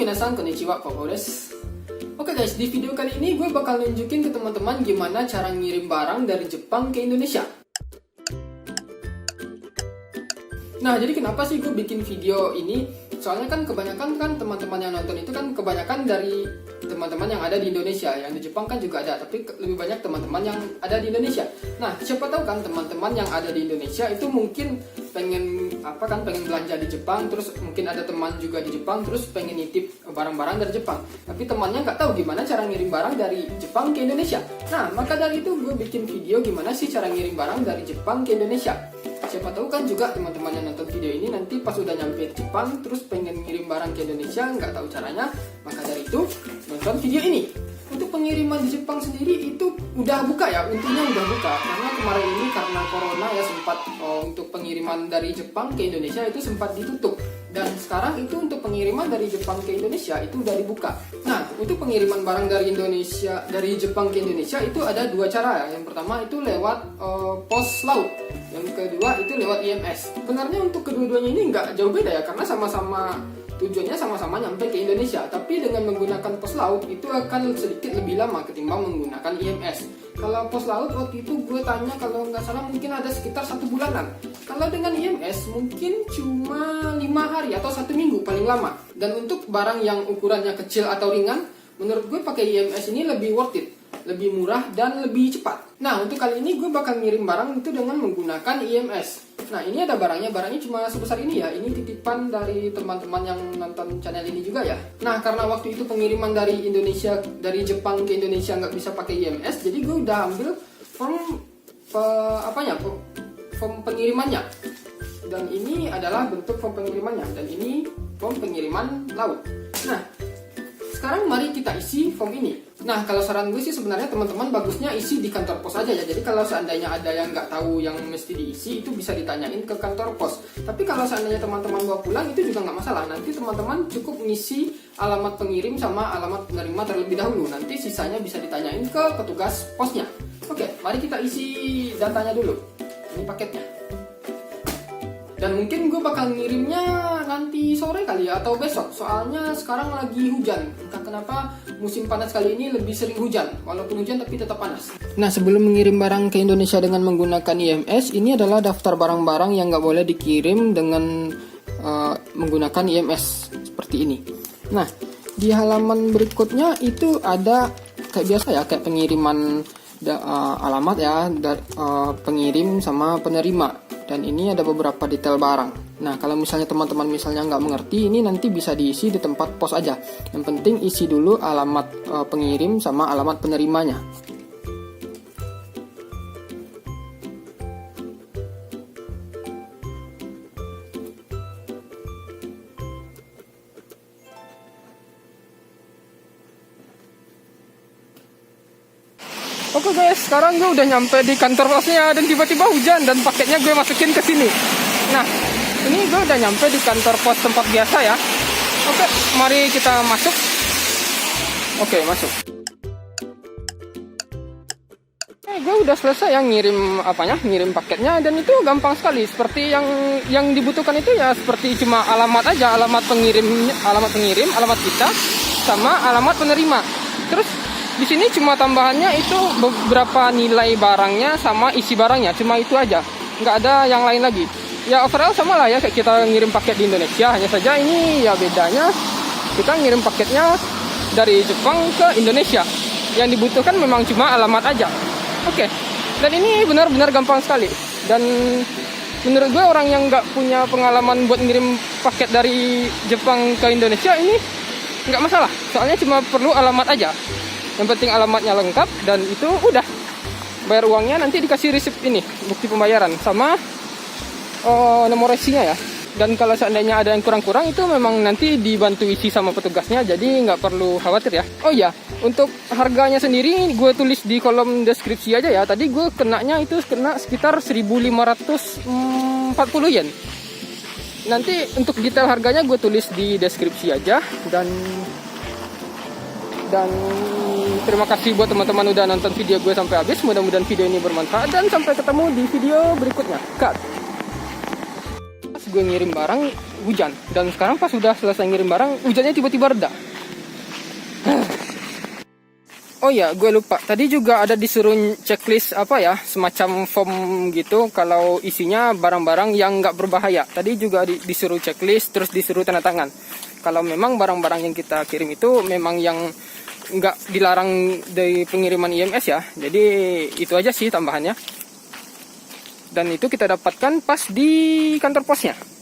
minasan, konnichiwa, Koko desu. Oke guys, di video kali ini gue bakal nunjukin ke teman-teman gimana cara ngirim barang dari Jepang ke Indonesia. Nah, jadi kenapa sih gue bikin video ini? Soalnya kan kebanyakan kan teman-teman yang nonton itu kan kebanyakan dari teman-teman yang ada di Indonesia. Yang di Jepang kan juga ada, tapi lebih banyak teman-teman yang ada di Indonesia. Nah, siapa tahu kan teman-teman yang ada di Indonesia itu mungkin pengen belanja di Jepang, terus mungkin ada teman juga di Jepang, terus pengen nitip barang-barang dari Jepang. Tapi temannya nggak tahu gimana cara ngirim barang dari Jepang ke Indonesia. Nah, maka dari itu gue bikin video gimana sih cara ngirim barang dari Jepang ke Indonesia. Siapa tahu kan juga teman-teman yang nonton video ini nanti pas udah nyampe di Jepang terus pengen ngirim barang ke Indonesia nggak tahu caranya, maka dari itu nonton video ini. Untuk pengiriman di Jepang sendiri itu udah buka ya, untungnya udah buka karena kemarin ini karena corona ya sempat untuk pengiriman dari Jepang ke Indonesia itu sempat ditutup, dan sekarang itu untuk pengiriman dari Jepang ke Indonesia itu udah dibuka. Nah, untuk pengiriman barang dari Jepang ke Indonesia itu ada dua cara ya. Yang pertama itu lewat pos laut, yang kedua itu lewat IMS. Sebenarnya untuk kedua-duanya ini nggak jauh beda ya, karena sama-sama tujuannya sama-sama nyampe ke Indonesia, tapi dengan menggunakan pos laut itu akan sedikit lebih lama ketimbang menggunakan IMS. Kalau pos laut waktu itu gue tanya kalau nggak salah mungkin ada sekitar 1 bulanan. Kalau dengan IMS mungkin cuma 5 hari atau 1 minggu paling lama. Dan untuk barang yang ukurannya kecil atau ringan, menurut gue pakai IMS ini lebih worth it, lebih murah dan lebih cepat. Nah, untuk kali ini gue bakal ngirim barang itu dengan menggunakan IMS. Nah, ini ada barangnya cuma sebesar ini ya. Ini titipan dari teman-teman yang nonton channel ini juga ya. Nah, karena waktu itu pengiriman dari Jepang ke Indonesia nggak bisa pakai IMS, jadi gue udah ambil form pengirimannya. Dan ini adalah bentuk form pengirimannya, dan ini form pengiriman laut. Nah, sekarang mari kita isi form ini. Nah, kalau saran gue sih sebenarnya teman-teman bagusnya isi di kantor pos aja ya. Jadi kalau seandainya ada yang nggak tahu yang mesti diisi, itu bisa ditanyain ke kantor pos. Tapi kalau seandainya teman-teman bawa pulang, itu juga nggak masalah. Nanti teman-teman cukup ngisi alamat pengirim sama alamat penerima terlebih dahulu. Nanti sisanya bisa ditanyain ke petugas posnya. Oke, mari kita isi datanya dulu. Ini paketnya. Dan mungkin gue bakal ngirimnya nanti sore kali ya, atau besok. Soalnya sekarang lagi hujan. Entah kenapa musim panas kali ini lebih sering hujan. Walaupun hujan tapi tetap panas. Nah, sebelum mengirim barang ke Indonesia dengan menggunakan IMS, ini adalah daftar barang-barang yang nggak boleh dikirim dengan menggunakan IMS seperti ini. Nah, di halaman berikutnya itu ada kayak biasa ya, kayak pengiriman alamat ya, pengirim sama penerima. Dan ini ada beberapa detail barang. Nah, kalau misalnya teman-teman nggak mengerti, ini nanti bisa diisi di tempat pos aja. Yang penting isi dulu alamat pengirim sama alamat penerimanya. Oke guys, sekarang gue udah nyampe di kantor posnya dan tiba-tiba hujan dan paketnya gue masukin ke sini. Nah, ini gue udah nyampe di kantor pos tempat biasa ya. Oke, mari kita masuk. Oke, masuk. Gue udah selesai ya ngirim paketnya, dan itu gampang sekali. Seperti yang dibutuhkan itu ya seperti cuma alamat aja, alamat pengirim, alamat kita sama alamat penerima. Terus di sini cuma tambahannya itu beberapa nilai barangnya sama isi barangnya, cuma itu aja, nggak ada yang lain lagi. Ya overall sama lah ya kayak kita ngirim paket di Indonesia, hanya saja ini ya bedanya kita ngirim paketnya dari Jepang ke Indonesia. Yang dibutuhkan memang cuma alamat aja. Oke, dan ini benar-benar gampang sekali. Dan menurut gue orang yang nggak punya pengalaman buat ngirim paket dari Jepang ke Indonesia ini nggak masalah, soalnya cuma perlu alamat aja. Yang penting alamatnya lengkap, dan itu udah. Bayar uangnya nanti dikasih resip ini, bukti pembayaran sama nomor resinya ya. Dan kalau seandainya ada yang kurang-kurang itu memang nanti dibantu isi sama petugasnya, jadi nggak perlu khawatir ya. Oh iya, untuk harganya sendiri gue tulis di kolom deskripsi aja ya. Tadi gue kena sekitar 1.540 yen. Nanti untuk detail harganya gue tulis di deskripsi aja. Dan terima kasih buat teman-teman udah nonton video gue sampai habis. Mudah-mudahan video ini bermanfaat, dan sampai ketemu di video berikutnya. Cut. gue ngirim barang hujan, dan sekarang pas sudah selesai ngirim barang hujannya tiba-tiba reda. Oh ya, gue lupa. Tadi juga ada disuruh checklist apa ya, semacam form gitu kalau isinya barang-barang yang nggak berbahaya. Tadi juga disuruh checklist, terus disuruh tanda tangan. Kalau memang barang-barang yang kita kirim itu memang yang nggak dilarang dari pengiriman IMS ya. Jadi itu aja sih tambahannya. Dan itu kita dapatkan pas di kantor posnya.